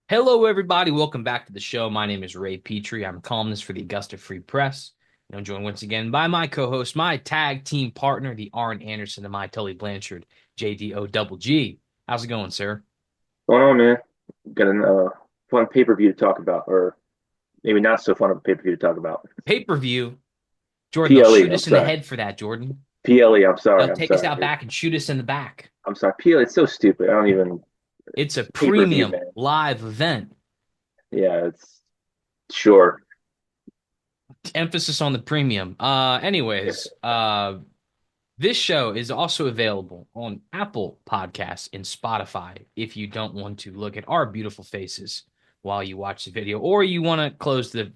Hello, everybody. Welcome back to the show. My name is Ray Petree. I'm a columnist for the Augusta Free Press. And I'm joined once again by my co-host, my tag team partner, the Arn Anderson and my Tully Blanchard, JDO Double G. How's it going, sir? Going on, man? Got a fun pay-per-view to talk about, or maybe not so fun of a pay-per-view to talk about. Pay-per-view. Jordan, they'll PLE, shoot I'm us in the sorry. head for that, Jordan. PLE, I'm They'll sorry. I'm take us out sorry. back and shoot us in the back. I'm sorry. PLE, it's so stupid. I don't even It's a pay-per-view, premium man. live event. Yeah, it's sure. Emphasis on the premium. This show is also available on Apple Podcasts and Spotify if you don't want to look at our beautiful faces while you watch the video, or you want to close the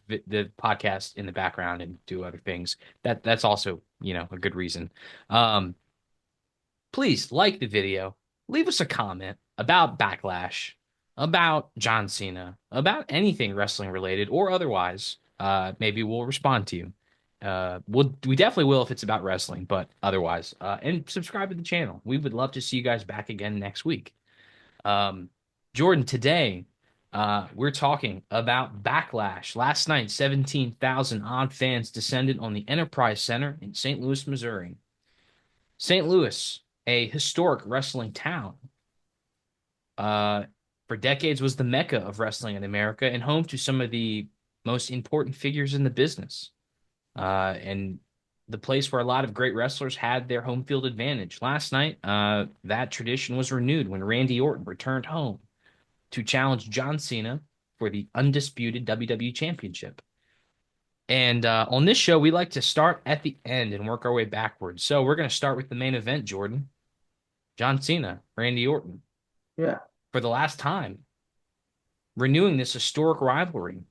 podcast in the background and do other things. That's also, a good reason. Um, Please like the video, leave us a comment about Backlash, about John Cena, about anything wrestling related or otherwise. Maybe we'll respond to you. We definitely will if it's about wrestling, but otherwise, and subscribe to the channel. We would love to see you guys back again next week. Um, Jordan, today, we're talking about Backlash. Last night, 17,000 odd fans descended on the Enterprise Center in St. Louis, Missouri. St. Louis, a historic wrestling town, uh, for decades was the mecca of wrestling in America and home to some of the most important figures in the business. And the place where a lot of great wrestlers had their home field advantage. Last night, that tradition was renewed when Randy Orton returned home to challenge John Cena for the undisputed WWE Championship. And on this show, we like to start at the end and work our way backwards. So we're going to start with the main event, Jordan. John Cena, Randy Orton, Yeah. for the last time, renewing this historic rivalry.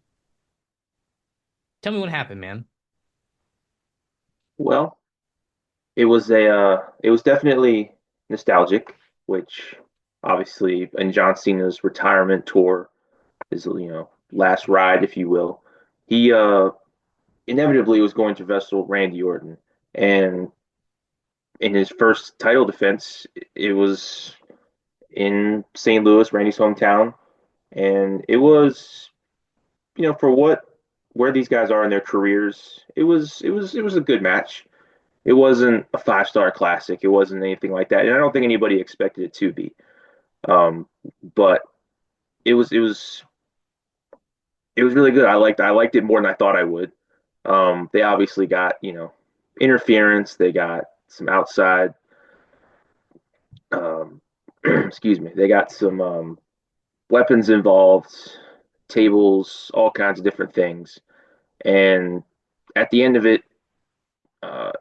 Tell me what happened, man. Well, it was definitely nostalgic, which obviously in John Cena's retirement tour, his last ride, if you will, he inevitably was going to wrestle Randy Orton, and in his first title defense, it was in St. Louis, Randy's hometown, and it was, for what where these guys are in their careers, it was a good match. It wasn't a five-star classic. It wasn't anything like that, and I don't think anybody expected it to be. Um, but it was really good. I liked it more than I thought I would. They obviously got interference. They got some outside um, excuse me, they got some weapons involved, tables, all kinds of different things. And at the end of it, uh,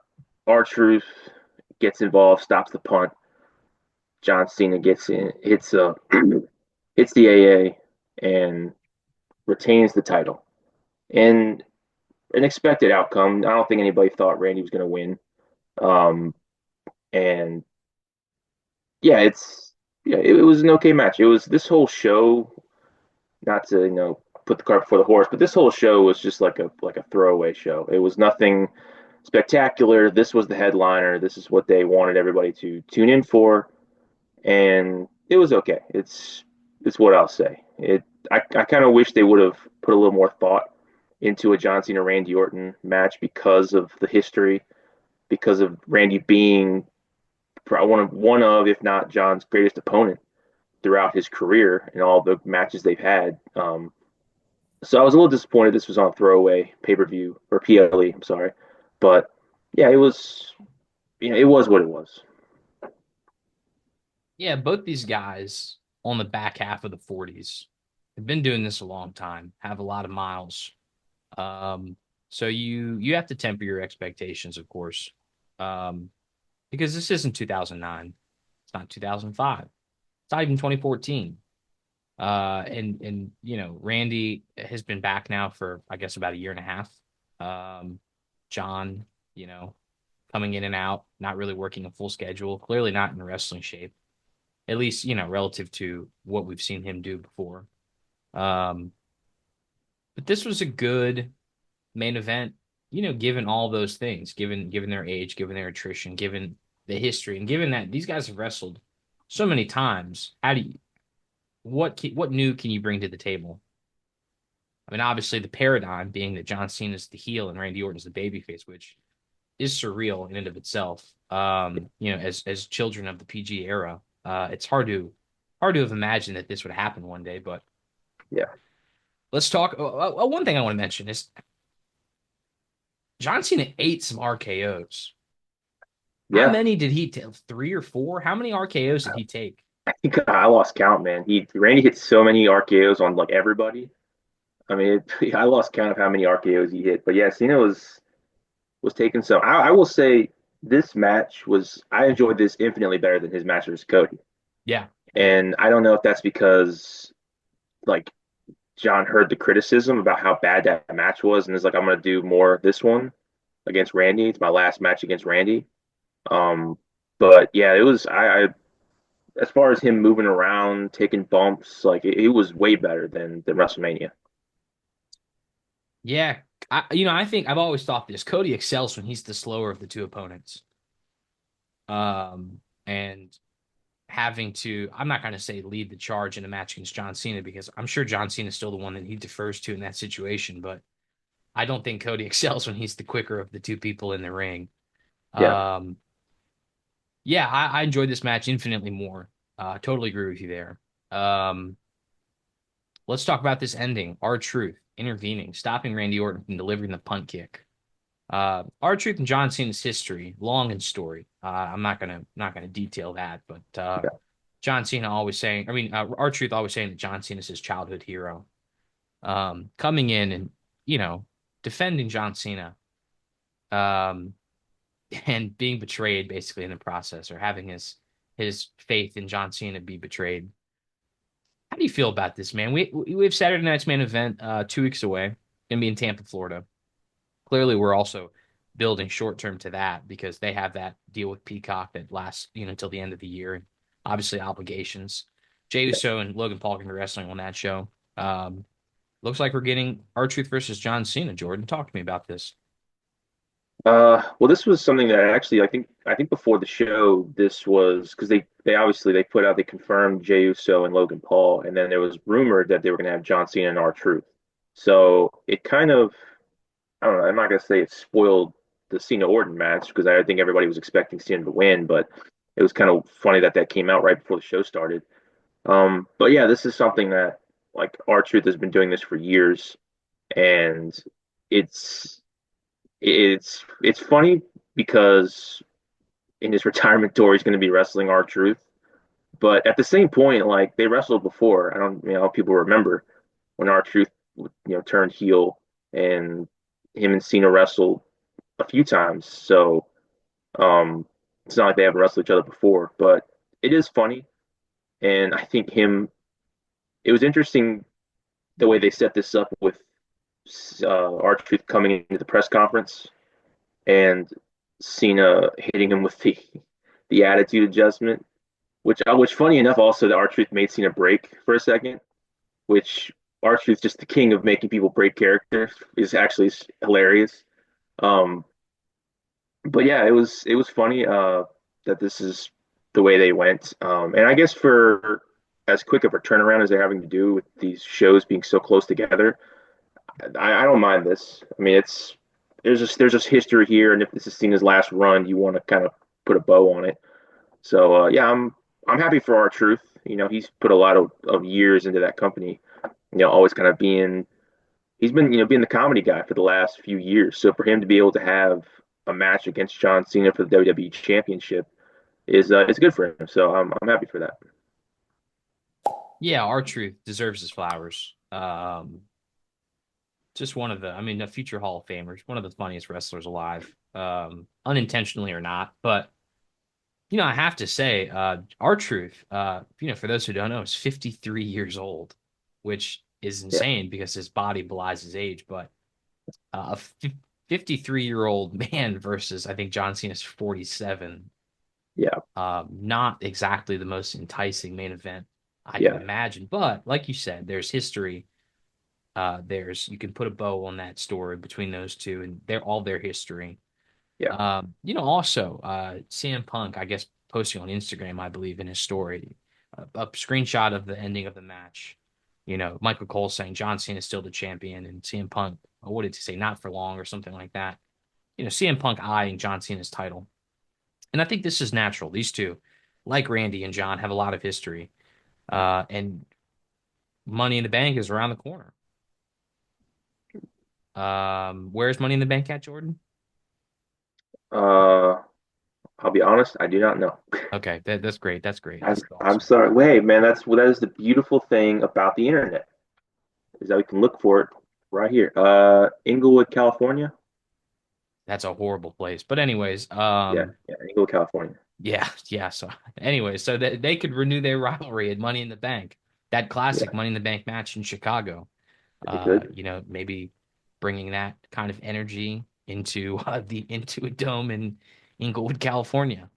R-Truth gets involved, stops the punt. John Cena gets in, hits the AA, and retains the title. And an expected outcome. I don't think anybody thought Randy was going to win. Um, and yeah, it was an okay match. It was this whole show, not to put the cart before the horse, but this whole show was just like a throwaway show. It was nothing spectacular. This was the headliner. This is what they wanted everybody to tune in for, and it was okay. It's what I'll say. I kind of wish they would have put a little more thought into a John Cena Randy Orton match because of the history, because of Randy being one of if not John's greatest opponent throughout his career and all the matches they've had. So I was a little disappointed this was on throwaway pay-per-view or PLE. I'm sorry, but yeah, it was what it was. Yeah, both these guys on the back half of the 40s have been doing this a long time, have a lot of miles. So you have to temper your expectations, of course, um, because this isn't 2009. It's not 2005. It's not even 2014. And Randy has been back now for I guess about a year and a half. John, you know, coming in and out, not really working a full schedule, clearly not in wrestling shape, at least relative to what we've seen him do before. Um, but this was a good main event, given all those things, given their age, given their attrition, given the history, and given that these guys have wrestled so many times. How do you? what new can you bring to the table? I mean, obviously the paradigm being that John Cena is the heel and Randy Orton is the babyface, which is surreal in and of itself. As children of the PG era, it's hard to have imagined that this would happen one day. But Yeah, let's talk. One thing I want to mention is John Cena ate some RKO's. How yeah. many did he take? Three or four? How many RKO's did he take? I think I lost count, man. Randy hit so many RKO's on like everybody. I mean, I lost count of how many RKO's he hit. But yeah, Cena was taking some. I will say this match was I enjoyed this infinitely better than his match versus Cody. Yeah, And I don't know if that's because like John heard the criticism about how bad that match was and is like, I'm gonna do more of this one against Randy. It's my last match against Randy. Um, but yeah, it was I as far as him moving around, taking bumps, like it was way better than WrestleMania. yeah. I think I've always thought this. Cody excels when he's the slower of the two opponents. And having to, I'm not going to say lead the charge in a match against John Cena because I'm sure John Cena is still the one that he defers to in that situation, but I don't think Cody excels when he's the quicker of the two people in the ring. Yeah. Um, yeah, I enjoyed this match infinitely more. Totally agree with you there. Um, let's talk about this ending. R-Truth intervening, stopping Randy Orton from delivering the punt kick. R-Truth and John Cena's history, long and story. I'm not gonna detail that, but Yeah. John Cena always saying, I mean, R-Truth always saying that John Cena's his childhood hero. Coming in and defending John Cena, um, and being betrayed basically in the process, or having his faith in John Cena be betrayed. How do you feel about this, man? We have Saturday night's main event 2 weeks away, gonna be in Tampa, Florida. Clearly, we're also building short term to that because they have that deal with Peacock that lasts until the end of the year, and obviously obligations. Jey Yeah. Uso and Logan Paul can be wrestling on that show. Looks like we're getting R-Truth versus John Cena. Jordan, talk to me about this. Well, this was something that actually I think before the show, this was because they obviously they put out they confirmed Jey Uso and Logan Paul, and then there was rumored that they were going to have John Cena and R-Truth. So it kind of I don't know. I'm not going to say it spoiled the Cena Orton match because I think everybody was expecting Cena to win, but it was kind of funny that that came out right before the show started. But yeah, this is something that like R-Truth has been doing this for years, and it's it's funny because in his retirement tour he's going to be wrestling R-Truth, but at the same point, like they wrestled before. I don't, if people remember when R-Truth, turned heel and him and Cena wrestled a few times. So um, it's not like they haven't wrestled each other before, but it is funny, and I think him. It was interesting the way they set this up with R-Truth coming into the press conference and Cena hitting him with the attitude adjustment, which funny enough also that R-Truth made Cena break for a second, which R-Truth just the king of making people break character is actually hilarious. Um, but yeah, it was funny that this is the way they went, and I guess for as quick of a turnaround as they're having to do with these shows being so close together, I don't mind this. I mean, it's there's just history here, and if this is Cena's last run, you want to kind of put a bow on it. So yeah, I'm happy for R-Truth. He's put a lot of years into that company. Always kind of being he's been being the comedy guy for the last few years. So for him to be able to have a match against John Cena for the WWE Championship is good for him. So I'm happy for that. Yeah, R-Truth deserves his flowers. Just one of I mean, a future Hall of Famers, one of the funniest wrestlers alive, unintentionally or not. But I have to say, R-Truth, for those who don't know, is 53 years old, which is Yeah, insane because his body belies his age. But a 53-year-old man versus, I think John Cena's 47. yeah, Not exactly the most enticing main event I can yeah, imagine. But like you said, there's history. You can put a bow on that story between those two, and they're all their history. yeah, Also, CM Punk, I guess, posting on Instagram, I believe, in his story, a screenshot of the ending of the match. Michael Cole saying John Cena is still the champion, and CM Punk, what did he say? Not for long or something like that. CM Punk eyeing John Cena's title. And I think this is natural. These two, like Randy and John, have a lot of history. And Money in the Bank is around the corner. Where's Money in the Bank at, Jordan? Uh, I'll be honest, I do not know. Okay, that's great. That's great. I'm, That's I'm awesome. sorry. Wait, man, that is the beautiful thing about the internet is that we can look for it right here. Inglewood, California. That's a horrible place. But anyways, Yeah, yeah, Inglewood, California. yeah, yeah. So anyways, so that they could renew their rivalry at Money in the Bank, that classic Yeah, Money in the Bank match in Chicago. they could. Maybe bringing that kind of energy into a dome in Inglewood, California.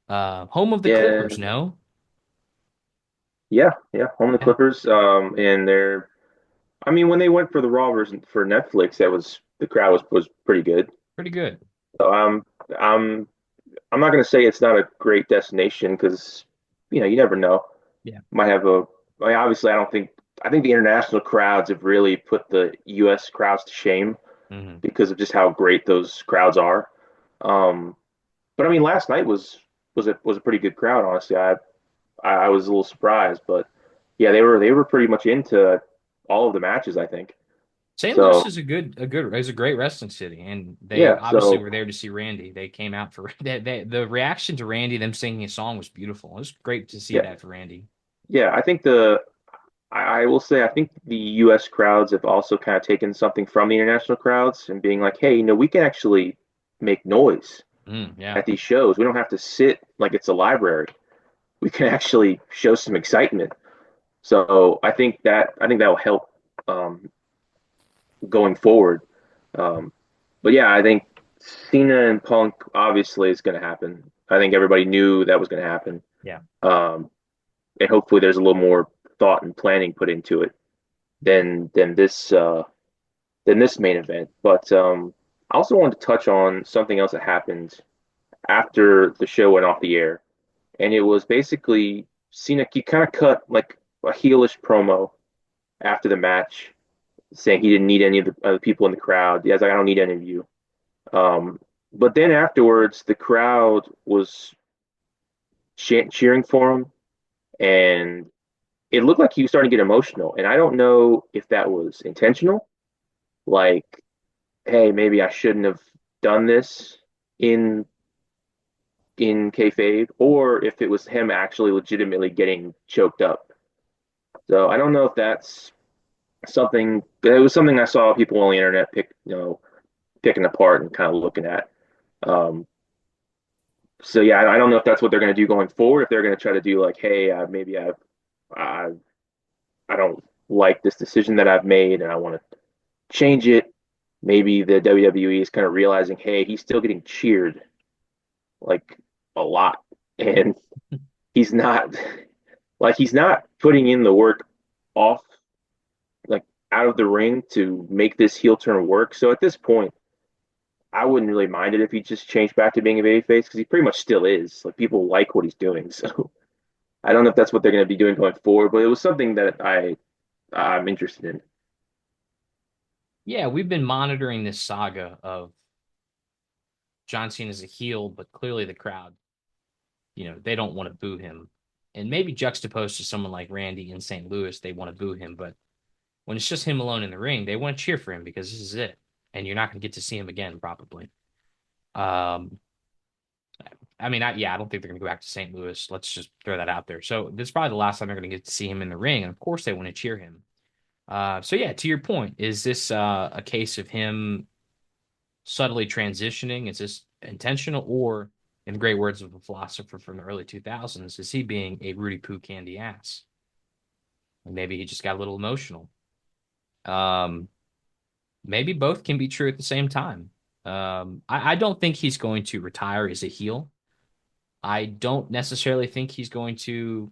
Home of the Yeah, Clippers, no? yeah, yeah. Home of the Yeah, Clippers. And they're. I mean, when they went for the Raw version for Netflix, that was the crowd was pretty good. pretty good. So I'm I'm not going to say it's not a great destination because you never know. Yeah. Might have a. I mean, obviously, I think the international crowds have really put the U.S. crowds to shame Hmm. because of just how great those crowds are. Um, but I mean, last night was a pretty good crowd. Honestly, I was a little surprised, but yeah, they were pretty much into all of the matches. I think St. Louis so. is is a great wrestling city, and they Yeah, obviously so were there to see Randy. They came out for the reaction to Randy, them singing a song was beautiful. It was great to see yeah, that for Randy. yeah. I will say I think the U.S. crowds have also kind of taken something from the international crowds and being like, hey, we can actually make noise Yeah. at these shows. We don't have to sit like it's a library. We can actually show some excitement. So I think that will help um, going forward. Um, but yeah, I think Cena and Punk obviously is going to happen. I think everybody knew that was going to happen. Yeah. Um, and hopefully there's a little more thought and planning put into it than this main event. But I also wanted to touch on something else that happened after the show went off the air, and it was basically Cena. He kind of cut like a heelish promo after the match, saying he didn't need any of the other people in the crowd. He was like, I don't need any of you. Um, but then afterwards, the crowd was cheering for him, and it looked like he was starting to get emotional. And I don't know if that was intentional, like, hey, maybe I shouldn't have done this in kayfabe, or if it was him actually legitimately getting choked up. So I don't know if that's something. It was something I saw people on the internet picking apart and kind of looking at. Um, so yeah, I don't know if that's what they're going to do going forward. If they're going to try to do like, hey, maybe I I don't like this decision that I've made, and I want to change it. Maybe the WWE is kind of realizing, hey, he's still getting cheered like a lot, and he's not he's not putting in the work off like out of the ring to make this heel turn work. So at this point, I wouldn't really mind it if he just changed back to being a babyface because he pretty much still is. Like people like what he's doing. So I don't know if that's what they're going to be doing going forward, but it was something that I'm interested in. Yeah, we've been monitoring this saga of John Cena as a heel, but clearly the crowd, they don't want to boo him. And maybe juxtaposed to someone like Randy in St. Louis, they want to boo him, but when it's just him alone in the ring, they want to cheer for him because this is it. And you're not going to get to see him again, probably. Um, I mean, I don't think they're going to go back to St. Louis. Let's just throw that out there. So this is probably the last time they're going to get to see him in the ring. And of course, they want to cheer him. So yeah, to your point, is this a case of him subtly transitioning? Is this intentional, or, in the great words of a philosopher from the early 2000s, is he being a Rudy Poo candy ass? And maybe he just got a little emotional. Um, Maybe both can be true at the same time. I don't think he's going to retire as a heel. I don't necessarily think he's going to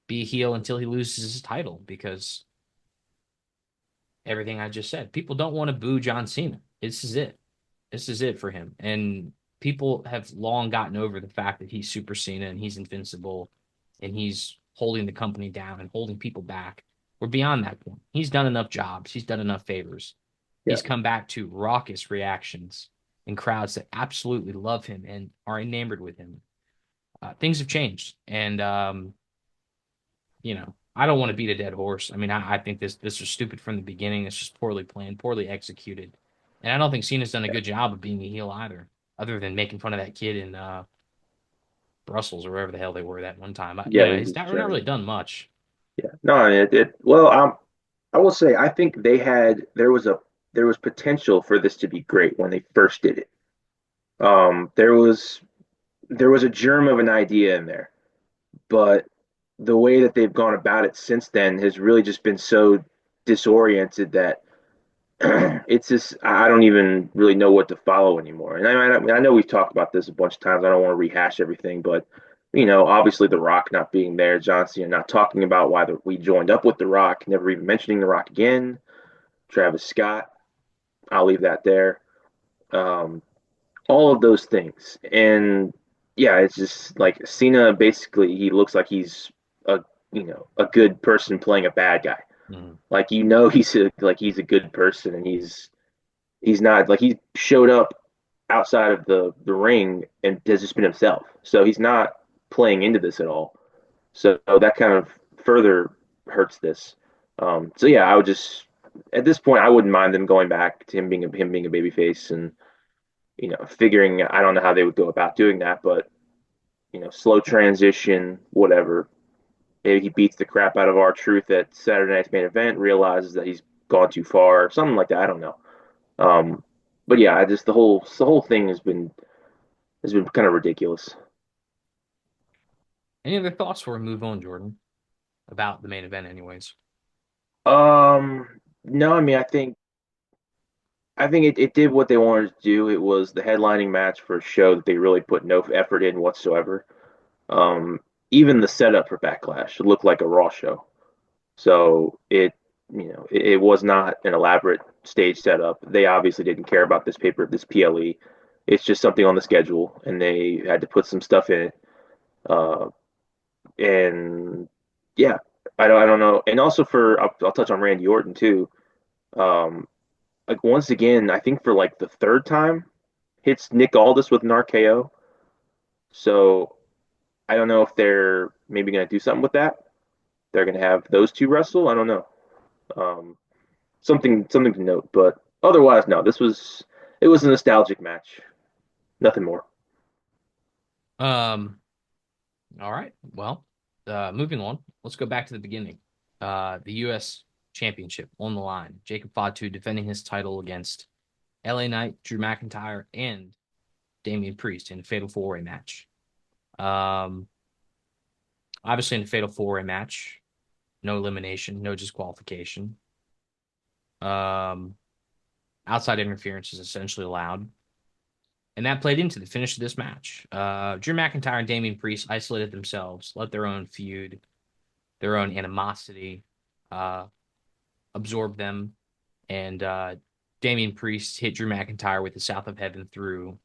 be a heel until he loses his title because everything I just said. People don't want to boo John Cena. This is it. This is it for him. And people have long gotten over the fact that he's Super Cena and he's invincible and he's holding the company down and holding people back. We're beyond that point. He's done enough jobs. He's done enough favors. Yeah. He's come back to raucous reactions and crowds that absolutely love him and are enamored with him. Things have changed, and I don't want to beat a dead horse. I mean, I think this was stupid from the beginning. It's just poorly planned, poorly executed, and I don't think Cena's done a good job of being a heel either, other than making fun of that kid in Brussels or wherever the hell they were that one time. Yeah, he He's was not really German. done much. Yeah. No, I mean, well, I will say I think there was potential for this to be great when they first did it. There was a germ of an idea in there, but the way that they've gone about it since then has really just been so disoriented that it's just I don't even really know what to follow anymore. And I know we've talked about this a bunch of times. I don't want to rehash everything, but obviously The Rock not being there, John Cena not talking about why we joined up with The Rock, never even mentioning The Rock again. Travis Scott, I'll leave that there. Um, all of those things, and yeah, it's just like Cena. Basically, he looks like he's a good person playing a bad guy. Mhm. Like he's a good person, and he's not like he showed up outside of the ring and has just been himself. So he's not playing into this at all. So that kind of further hurts this. So yeah, I would just at this point I wouldn't mind them going back to him being a babyface and figuring I don't know how they would go about doing that, but slow transition, whatever. Maybe he beats the crap out of R-Truth at Saturday night's main event, realizes that he's gone too far, something like that. I don't know. Um, but yeah, I just the whole thing has been kind of ridiculous. Any other thoughts before we move on, Jordan, about the main event, anyways? No, I mean I think it did what they wanted to do. It was the headlining match for a show that they really put no effort in whatsoever. Um, Even the setup for Backlash looked like a Raw show. So it was not an elaborate stage setup. They obviously didn't care about this PLE. It's just something on the schedule, and they had to put some stuff in it. Uh, and yeah, I don't know. And also I'll touch on Randy Orton too. Um, like once again, I think for like the third time, hits Nick Aldis with an RKO. So I don't know if they're maybe going to do something with that. They're going to have those two wrestle. I don't know. Um, something to note. But otherwise, no. It was a nostalgic match. Nothing more. Um, all right. Well, moving on. Let's go back to the beginning. The U.S. Championship on the line. Jacob Fatu defending his title against LA Knight, Drew McIntyre, and Damian Priest in a Fatal 4-Way match. Um, Obviously in a Fatal 4-Way match, no elimination, no disqualification. Um, Outside interference is essentially allowed. And that played into the finish of this match. Drew McIntyre and Damian Priest isolated themselves, let their own feud, their own animosity uh, absorb them. And Damian Priest hit Drew McIntyre with the South of Heaven through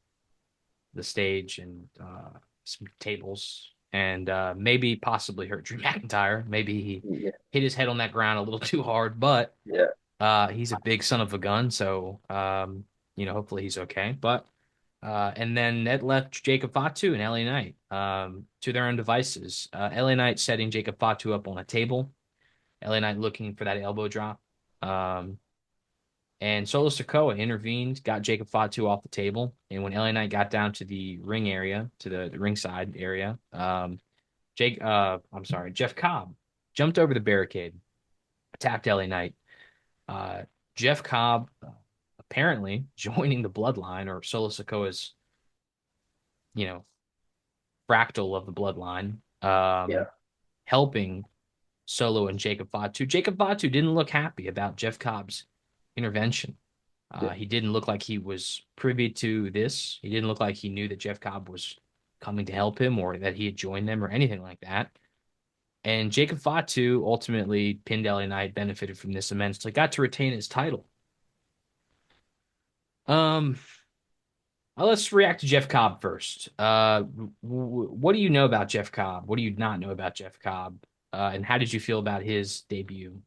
the stage and some tables, and maybe possibly hurt Drew McIntyre. Maybe he Yeah, hit his head on that ground a little too hard, but yeah, he's a big son of a gun, so hopefully he's okay. But and then Ned left Jacob Fatu and LA Knight to their own devices. LA Knight setting Jacob Fatu up on a table. LA Knight looking for that elbow drop. Um, and Solo Sikoa intervened, got Jacob Fatu off the table. And when LA Knight got down to the ring area, to the ringside area, I'm sorry, Jeff Cobb jumped over the barricade, attacked LA Knight. Uh, Jeff Cobb apparently joining the bloodline or Solo Sikoa's, you know, fractal of the bloodline, yeah, helping Solo and Jacob Fatu. Jacob Fatu didn't look happy about Jeff Cobb's intervention. yeah. He didn't look like he was privy to this. He didn't look like he knew that Jeff Cobb was coming to help him or that he had joined them or anything like that. And Jacob Fatu ultimately pinned LA Knight, benefited from this immensely, got to retain his title. Um, let's react to Jeff Cobb first. What do you know about Jeff Cobb? What do you not know about Jeff Cobb? And how did you feel about his debut?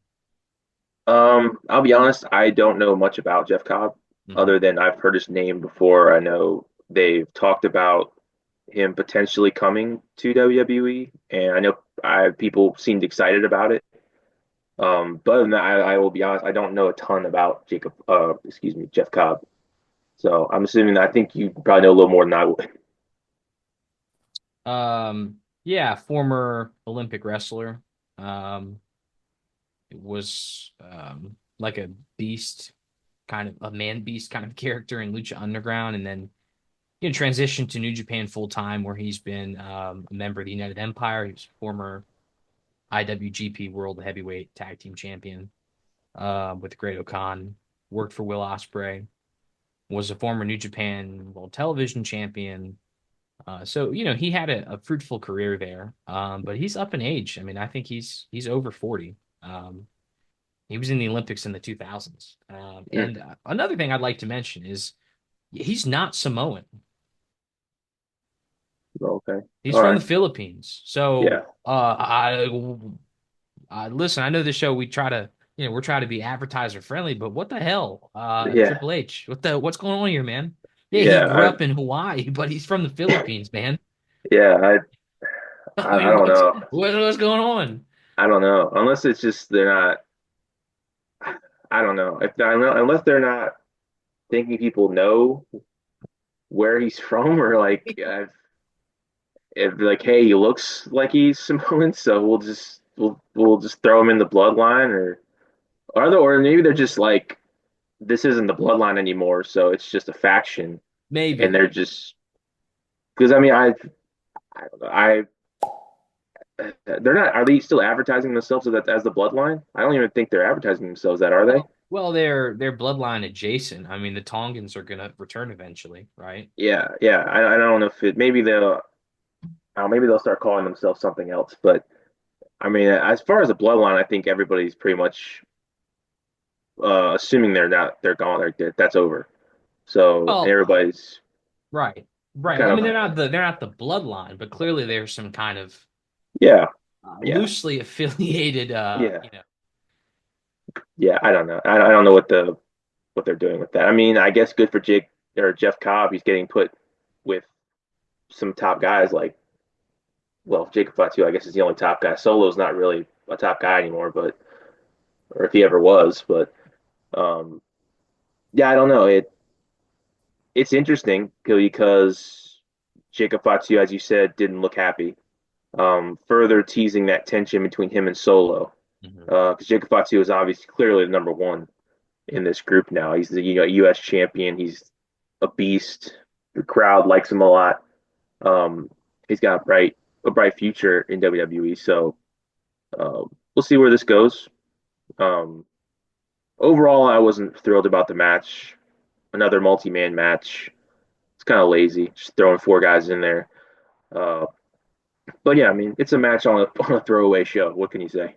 I'll be honest, I don't know much about Jeff Cobb Hmm. other than I've heard his name before. I know they've talked about him potentially coming to WWE, and I know people seemed excited about it. But other than that, I will be honest, I don't know a ton about Jeff Cobb. So I'm assuming that I think you probably know a little more than I would. Yeah, former Olympic wrestler. Um, it was like a beast, kind of a man beast kind of character in Lucha Underground, and then transitioned to New Japan full time, where he's been a member of the United Empire. He was former IWGP World Heavyweight Tag Team Champion with Great O'Khan. Worked for Will Ospreay. Was a former New Japan World Television Champion. So he had a fruitful career there, but he's up in age. I mean, I think he's over 40. He was in the Olympics in the 2000s. Mm, And another thing I'd like to mention is he's not Samoan. okay. He's All from the right. Philippines. Yeah. So listen, I know the show we try to, we're trying to be advertiser friendly, but what the hell, Yeah. Triple H, what's going on here, man? Yeah, he Yeah. grew up in Hawaii, but he's from the Philippines, man. Yeah. I I mean, don't know. what's going on? I don't know. Unless it's just they're not. I don't know. If I know, unless they're not thinking people know where he's from, or like if like, hey, he looks like he's Samoan, so we'll just throw him in the bloodline, or maybe they're just like this isn't the bloodline anymore, so it's just a faction, and Maybe, they're just because I mean I don't know they're not, are they still advertising themselves as the bloodline? I don't even think they're advertising themselves that, are they? well, they're bloodline adjacent. I mean, the Tongans are gonna return eventually, right? Yeah, yeah. I don't know if it maybe they'll start calling themselves something else. But I mean, as far as the bloodline, I think everybody's pretty much assuming they're gone. That's over. So Oh, everybody's right, right. kind I mean, of they're not the bloodline, but clearly there's some kind of yeah, yeah, loosely affiliated, yeah, yeah. I don't know. I don't know what they're doing with that. I mean, I guess good for Jake or Jeff Cobb. He's getting put with some top guys like well, Jacob Fatu, I guess is the only top guy. Solo's not really a top guy anymore, but or if he ever was, but um, yeah, I don't know. It's interesting because Jacob Fatu, as you said, didn't look happy. Further teasing that tension between him and Solo, Mhm. because Jacob Fatu is obviously clearly the number one in this group now. He's the U.S. champion. He's a beast. The crowd likes him a lot. Um, he's got a bright future in WWE. So we'll see where this goes. Um, Overall, I wasn't thrilled about the match. Another multi-man match. It's kind of lazy, just throwing four guys in there. Uh, but yeah, I mean, it's a match on on a throwaway show. What can you say?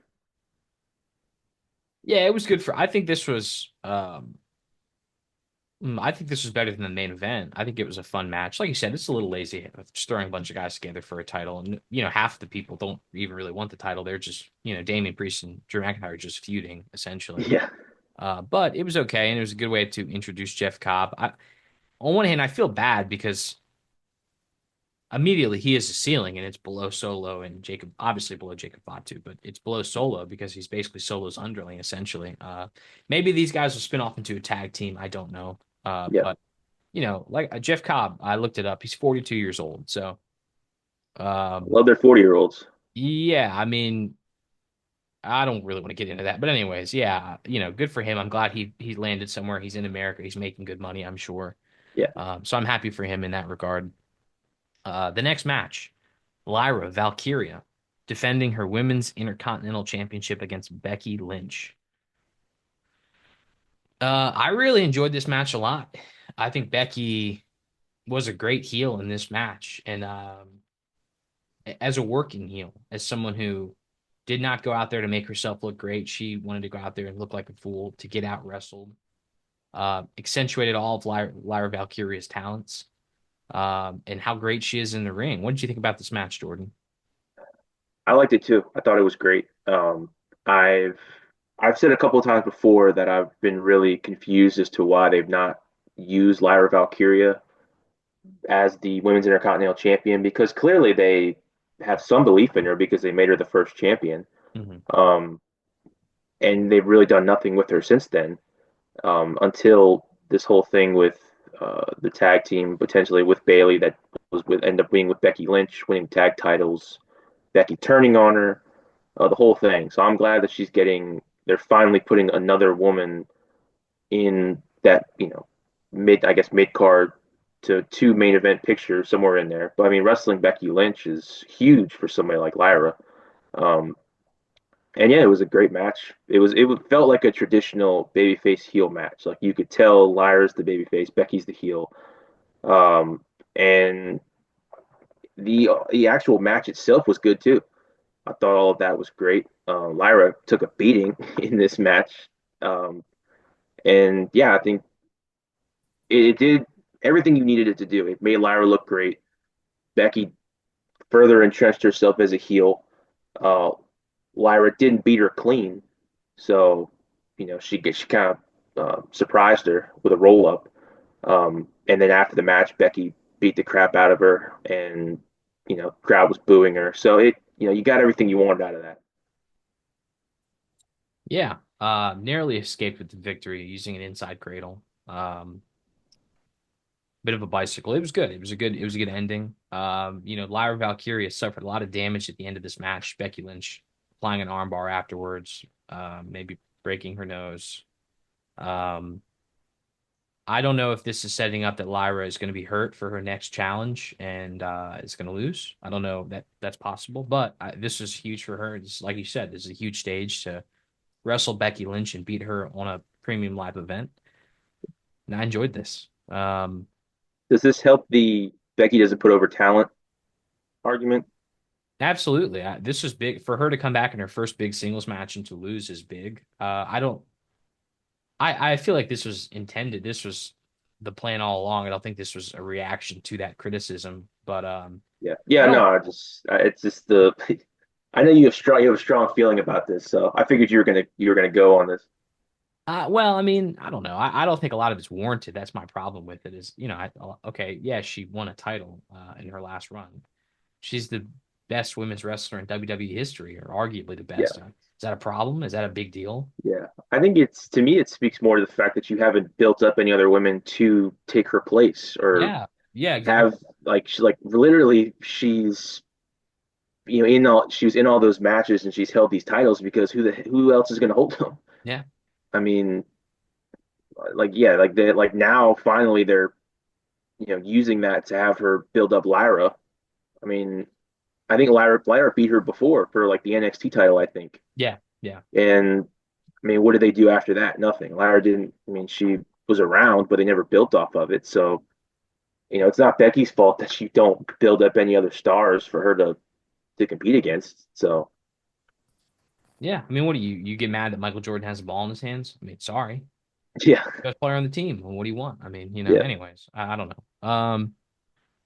Yeah, it was good for. I think this was better than the main event. I think it was a fun match. Like you said, it's a little lazy, just throwing a bunch of guys together for a title, and half the people don't even really want the title. They're just Damian Priest and Drew McIntyre are just feuding essentially. Yeah, But it was okay, and it was a good way to introduce Jeff Cobb. On one hand, I feel bad because immediately he is a ceiling and it's below Solo and Jacob, obviously below Jacob Fatu, but it's below Solo because he's basically Solo's underling essentially. Maybe these guys will spin off into a tag team. I don't know. yeah. But like Jeff Cobb, I looked it up. He's 42 years old. So, um, Love their 40-year-olds. yeah, I mean, I don't really want to get into that, but anyways, yeah, good for him. I'm glad he landed somewhere. He's in America. He's making good money, I'm sure. Yeah. So I'm happy for him in that regard. The next match, Lyra Valkyria defending her women's Intercontinental Championship against Becky Lynch. I really enjoyed this match a lot. I think Becky was a great heel in this match, and as a working heel, as someone who did not go out there to make herself look great, she wanted to go out there and look like a fool to get out wrestled. Accentuated all of Lyra Valkyria's talents, and how great she is in the ring. What did you think about this match, Jordan? I liked it too. I thought it was great. I've I've said a couple of times before that I've been really confused as to why they've not used Lyra Valkyria as the women's intercontinental champion because clearly they have some belief in her because they made her the first champion. Hmm. Um, and they've really done nothing with her since then, until this whole thing with the tag team potentially with Bailey that was with end up being with Becky Lynch, winning tag titles, Becky turning on her, the whole thing. So I'm glad that she's getting. They're finally putting another woman in that mid, I guess, mid card to two main event picture somewhere in there. But I mean, wrestling Becky Lynch is huge for somebody like Lyra. Um, and yeah, it was a great match. It felt like a traditional babyface heel match. Like you could tell Lyra's the babyface, Becky's the heel. And the actual match itself was good too. I thought all of that was great. Lyra took a beating in this match. Um, and yeah, I think it did everything you needed it to do. It made Lyra look great. Becky further entrenched herself as a heel. Uh, Lyra didn't beat her clean, so she kind of surprised her with a roll up. And then after the match, Becky beat the crap out of her, and crowd was booing her. So you got everything you wanted out of that. Yeah, narrowly escaped with the victory using an inside cradle. Bit of a bicycle. It was good. It was a good ending. Lyra Valkyria suffered a lot of damage at the end of this match. Becky Lynch applying an armbar afterwards, maybe breaking her nose. Um, I don't know if this is setting up that Lyra is going to be hurt for her next challenge and is going to lose. I don't know that that's possible, but this is huge for her. It's like you said, this is a huge stage to wrestle Becky Lynch and beat her on a premium live event. And I enjoyed this. Does this help the Becky doesn't put over talent argument? Absolutely. This was big for her to come back in her first big singles match and to lose is big. I don't. I feel like this was intended. This was the plan all along. I don't think this was a reaction to that criticism. But Yeah, I yeah, no, don't. it's just the. I know you have a strong feeling about this, so I figured you were gonna go on this. Well, I mean, I don't know. I don't think a lot of it's warranted. That's my problem with it. Is okay, yeah, she won a title in her last run. She's the best women's wrestler in WWE history, or arguably the Yeah, best. Is that a problem? Is that a big deal? yeah. I think it's to me it speaks more to the fact that you haven't built up any other women to take her place or Yeah, yeah, have like literally she was in all those matches and she's held these titles because who else is gonna hold them? yeah. I mean, like yeah, like they like now finally they're using that to have her build up Lyra. I mean, I think Lyra beat her before for like the NXT title, I think. Yeah, yeah, And I mean, what did they do after that? Nothing. Lyra didn't. I mean, she was around, but they never built off of it. So it's not Becky's fault that you don't build up any other stars for her to compete against. So yeah. I mean, what do you get mad that Michael Jordan has a ball in his hands? I mean, sorry, yeah, best player on the team. Well, what do you want? I mean, yeah. anyways, I don't know.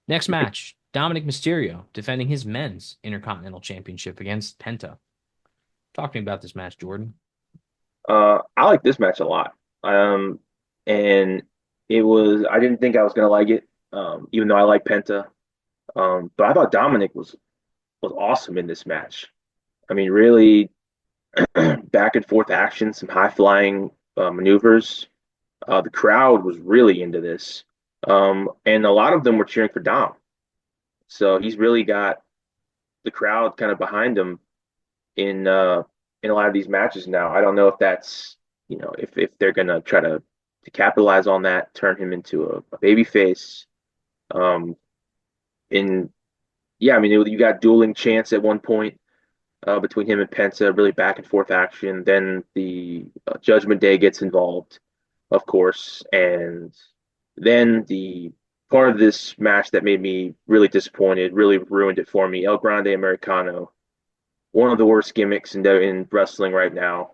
Next match, Dominik Mysterio defending his men's Intercontinental Championship against Penta. Talk to me about this match, Jordan. I like this match a lot. And I didn't think I was gonna like it, even though I like Penta. But I thought Dominic was awesome in this match. I mean, really back and forth action, some high flying maneuvers. The crowd was really into this, and a lot of them were cheering for Dom. So he's really got the crowd kind of behind him in uh, in a lot of these matches now. I don't know if that's if they're gonna try to capitalize on that, turn him into a baby face. Um, and yeah, I mean you got dueling chants at one point between him and Penta, really back and forth action. Then the Judgment Day gets involved, of course, and then the part of this match that made me really disappointed, really ruined it for me. El Grande Americano, one of the worst gimmicks in wrestling right now.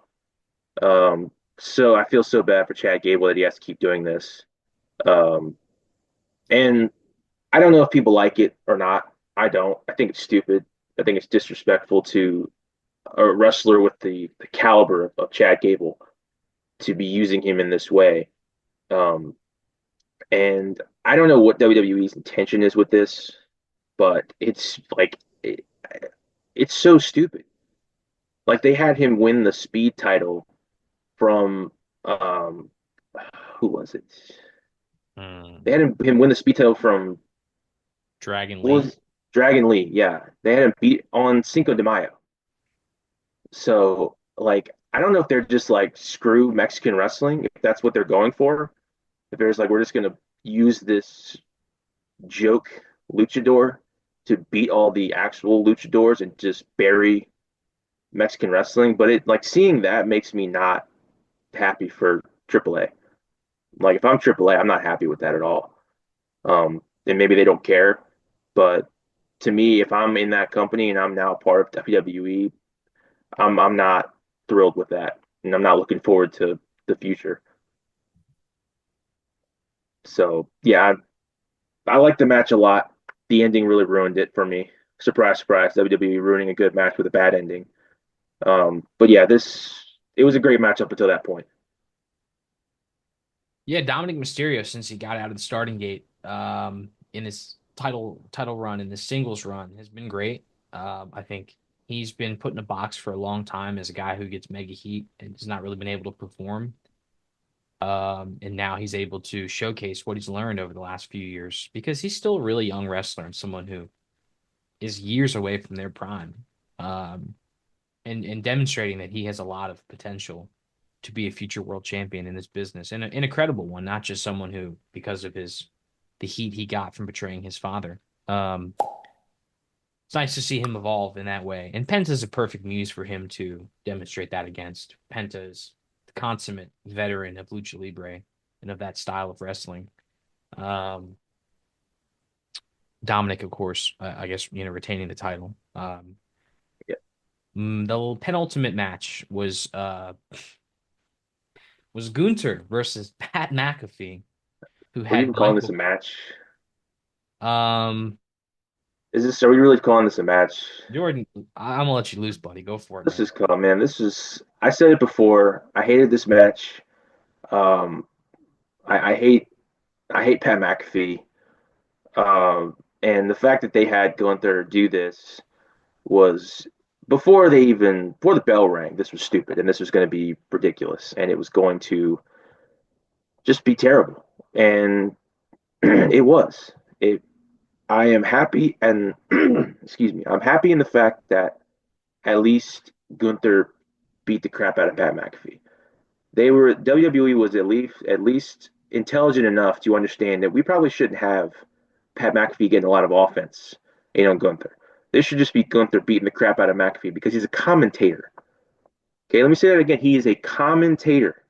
So I feel so bad for Chad Gable that he has to keep doing this. Um, and I don't know if people like it or not. I don't. I think it's stupid. I think it's disrespectful to a wrestler with the caliber of Chad Gable to be using him in this way. Um, and I don't know what WWE's intention is with this, but it's like it's so stupid. Like they had him win the speed title from um who was it? They Hmm. had him win the speed title from Dragon what Lee. was Dragon Lee, yeah. They had him beat on Cinco de Mayo. So like I don't know if they're just like screw Mexican wrestling, if that's what they're going for. If there's like we're just gonna use this joke luchador to beat all the actual luchadors and just bury Mexican wrestling. But it like seeing that makes me not happy for AAA. Like if I'm AAA, I'm not happy with that at all. And maybe they don't care, but to me, if I'm in that company and I'm now part of WWE, I'm not thrilled with that, and I'm not looking forward to the future. So yeah, I like the match a lot. The ending really ruined it for me. Surprise, surprise, WWE ruining a good match with a bad ending. But yeah, this it was a great match up until that point. Yeah, Dominik Mysterio, since he got out of the starting gate, in his title run in the singles run, has been great. I think he's been put in a box for a long time as a guy who gets mega heat and has not really been able to perform. And now he's able to showcase what he's learned over the last few years because he's still a really young wrestler and someone who is years away from their prime. Um, and demonstrating that he has a lot of potential to be a future world champion in this business and an incredible one, not just someone who, because of the heat he got from betraying his father. It's nice to see him evolve in that way. And Penta's a perfect muse for him to demonstrate that against. Penta is the consummate veteran of lucha libre and of that style of wrestling. Um, Dominik, of course, I guess retaining the title. Yeah. The penultimate match was Gunther versus Pat McAfee, who Are we even had calling this Michael. a match? Um, Are we really calling this a match? Jordan, I'm gonna let you loose, buddy. Go for it, This man. is cool, man. I said it before. I hated this match. Um, I I hate Pat McAfee. And the fact that they had Gunther do this was before the bell rang. This was stupid, and this was going to be ridiculous, and it was going to just be terrible. And it was. It. I am happy, and excuse me. I'm happy in the fact that at least Gunther beat the crap out of Pat McAfee. WWE was at least intelligent enough to understand that we probably shouldn't have Pat McAfee getting a lot of offense, Gunther. This should just be Gunther beating the crap out of McAfee because he's a commentator. Okay, let me say that again. He is a commentator.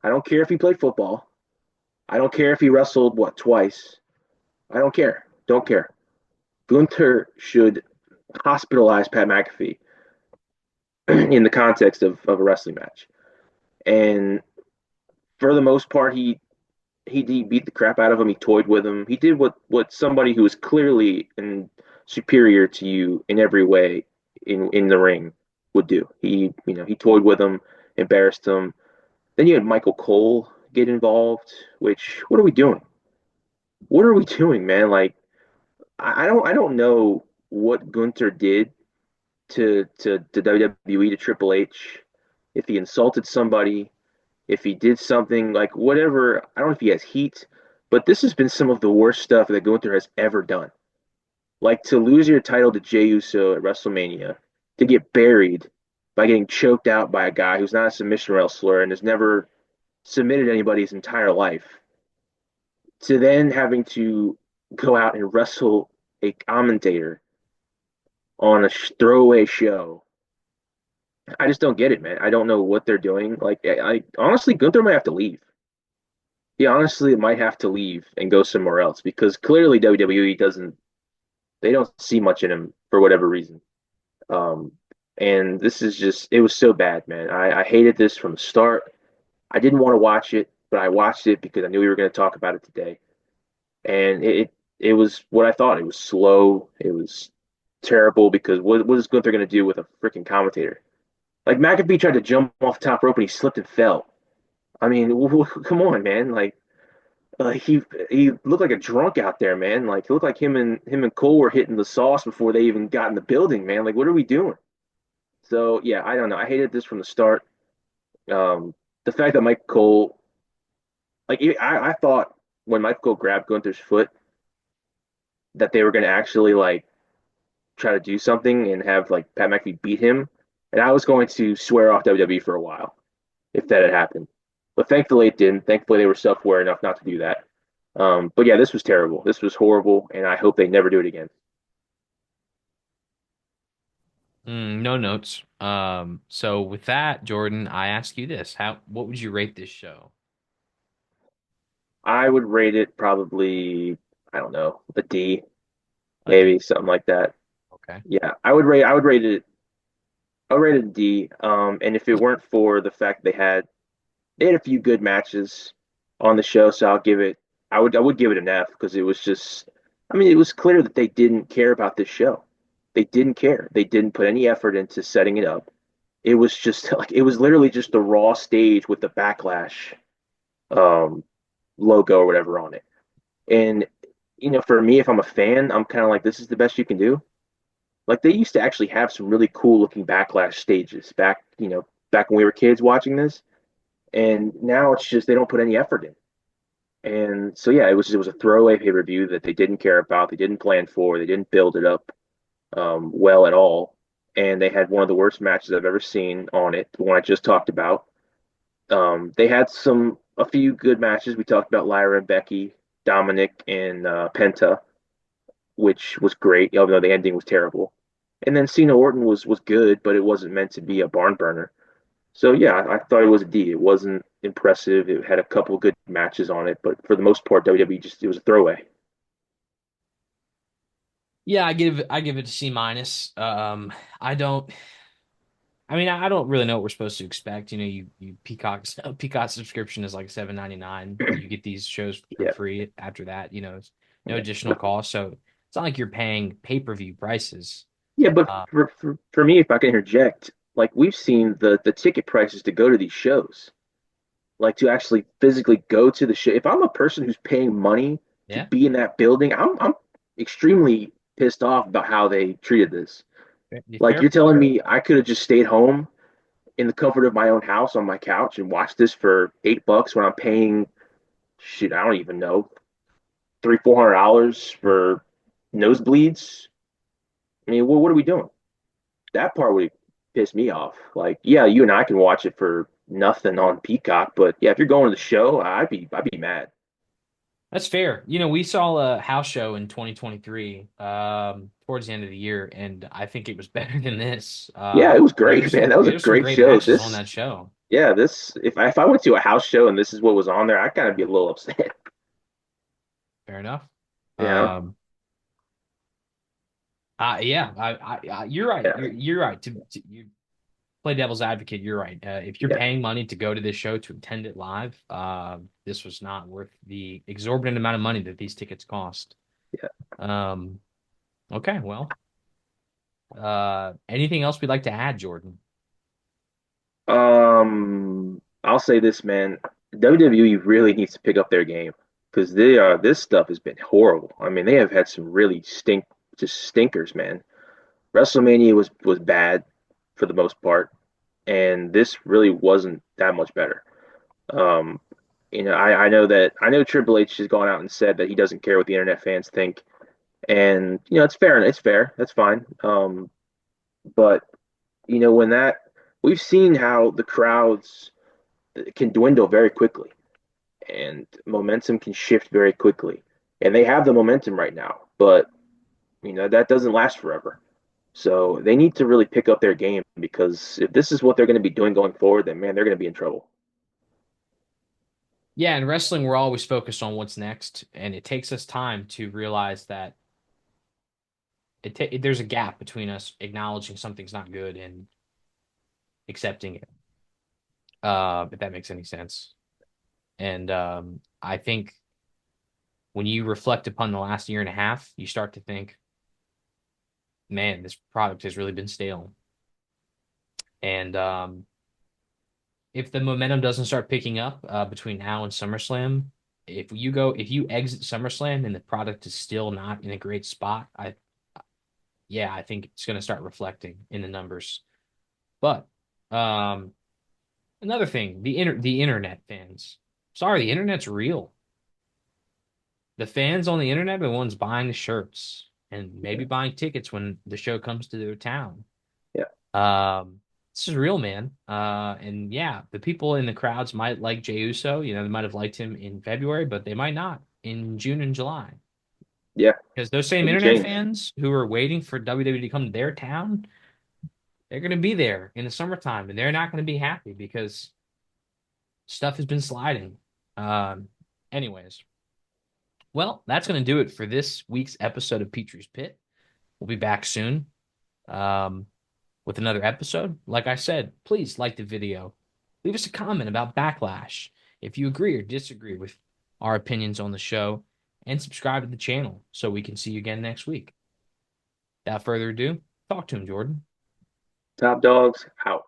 I don't care if he played football. I don't care if he wrestled twice. I don't care. Don't care. Gunther should hospitalize Pat McAfee in the context of a wrestling match. And for the most part, he beat the crap out of him. He toyed with him. He did what somebody who is clearly and superior to you in every way in the ring would do. He toyed with him, embarrassed him. Then you had Michael Cole get involved. Which what are we doing? What are we doing, man? Like I don't know what Gunther did to WWE to Triple H. If he insulted somebody, if he did something like whatever, I don't know if he has heat, but this has been some of the worst stuff that Gunther has ever done. Like to lose your title to Jey Uso at WrestleMania, to get buried by getting choked out by a guy who's not a submission wrestler and has never submitted anybody his entire life, to then having to go out and wrestle a commentator on a throwaway show. I just don't get it, man. I don't know what they're doing. Like, I honestly, Gunther might have to leave. He honestly might have to leave and go somewhere else because clearly WWE doesn't they don't see much in him for whatever reason. Um, and this is just it was so bad, man. I hated this from the start. I didn't want to watch it, but I watched it because I knew we were going to talk about it today. And it was what I thought. It was slow. It was terrible because what is Gunther going to do with a freaking commentator? Like McAfee tried to jump off the top rope and he slipped and fell. I mean, come on, man. He looked like a drunk out there, man. Like he looked like him and Cole were hitting the sauce before they even got in the building, man. Like what are we doing? So yeah, I don't know. I hated this from the start. The fact that Mike Cole, I thought when Mike Cole grabbed Gunther's foot that they were going to actually like try to do something and have like Pat McAfee beat him, and I was going to swear off WWE for a while if that had happened. But thankfully it didn't. Thankfully they were self-aware enough not to do that. But yeah, this was terrible. This was horrible, and I hope they never do it again. No notes. So with that, Jordan, I ask you this: what would you rate this show? I would rate it probably, I don't know, a D, A D. maybe something like that. Okay. Yeah, I would rate it a D. And if it weren't for the fact they had a few good matches on the show, so I would give it an F because it was just, I mean, it was clear that they didn't care about this show. They didn't care. They didn't put any effort into setting it up. It was just like it was literally just a raw stage with the Backlash um, logo or whatever on it. And for me, if I'm a fan, I'm kind of like, this is the best you can do. Like they used to actually have some really cool looking Backlash stages back when we were kids watching this. And now it's just they don't put any effort in. And so yeah, it was a throwaway pay-per-view that they didn't care about, they didn't plan for, they didn't build it up well at all. And they had one of the worst matches I've ever seen on it, the one I just talked about. They had a few good matches. We talked about Lyra and Becky, Dominik and Penta, which was great, even though the ending was terrible. And then Cena Orton was good, but it wasn't meant to be a barn burner. So yeah, I thought it was a D. It wasn't impressive. It had a couple good matches on it, but for the most part, WWE just it was a throwaway. Yeah, I give it a C minus. I don't. I mean, I don't really know what we're supposed to expect. You Peacock subscription is like 7.99. You get these shows for Yeah, free after that. It's no yeah, additional cost. So it's not like you're paying pay-per-view prices. yeah. But Uh, for me, if I can interject, like we've seen the ticket prices to go to these shows, like to actually physically go to the show. If I'm a person who's paying money to yeah, be in that building, I'm extremely pissed off about how they treated this. Like fair you're telling point. me I could have just stayed home in the comfort of my own house on my couch and watched this for $8 when I'm paying, shoot, I don't even know, $300-400 for nosebleeds. I mean, what are we doing? That part would piss me off. Like, yeah, you and I can watch it for nothing on Peacock, but yeah, if you're going to the show, I'd be mad. That's fair. We saw a house show in 2023, towards the end of the year, and I think it was better than this. Yeah, it was great, man. That was a There's some great great show. matches on This, that show. yeah, this if I went to a house show and this is what was on there, I'd kind of be a little upset. Fair enough. You know? Um, yeah, you're right. Yeah, You're right. You play devil's advocate. You're right. If you're yeah, paying money to go to this show to attend it live, this was not worth the exorbitant amount of money that these tickets cost. yeah. Um, okay, well, anything else we'd like to add, Jordan? I'll say this, man. WWE really needs to pick up their game because this stuff has been horrible. I mean, they have had some really just stinkers, man. WrestleMania was bad for the most part, and this really wasn't that much better. Um, I know Triple H has gone out and said that he doesn't care what the internet fans think, and it's fair. It's fair. That's fine. But when that we've seen how the crowds can dwindle very quickly and momentum can shift very quickly. And they have the momentum right now, but that doesn't last forever. So they need to really pick up their game because if this is what they're going to be doing going forward, then man, they're going to be in trouble. Yeah, in wrestling, we're always focused on what's next, and it takes us time to realize that there's a gap between us acknowledging something's not good and accepting it. If that makes any sense. And I think when you reflect upon the last year and a half, you start to think, man, this product has really been stale. And if the momentum doesn't start picking up between now and SummerSlam, if you exit SummerSlam and the product is still not in a great spot, I think it's going to start reflecting in the numbers. But um, another thing, the internet fans. Sorry, the internet's real. The fans on the internet are the ones buying the shirts and maybe Yeah, buying tickets when the show comes to their town. yeah, Um, this is real, man. And yeah, the people in the crowds might like Jey Uso. You know, they might have liked him in February, but they might not in June and July. yeah. Because those same It could internet change. fans who are waiting for WWE to come to their town, they're going to be there in the summertime and they're not going to be happy because stuff has been sliding. Um, anyways, well, that's going to do it for this week's episode of Petree's Pit. We'll be back soon um, with another episode. Like I said, please like the video. Leave us a comment about Backlash if you agree or disagree with our opinions on the show, and subscribe to the channel so we can see you again next week. Without further ado, talk to him, Jordan. Top dogs out.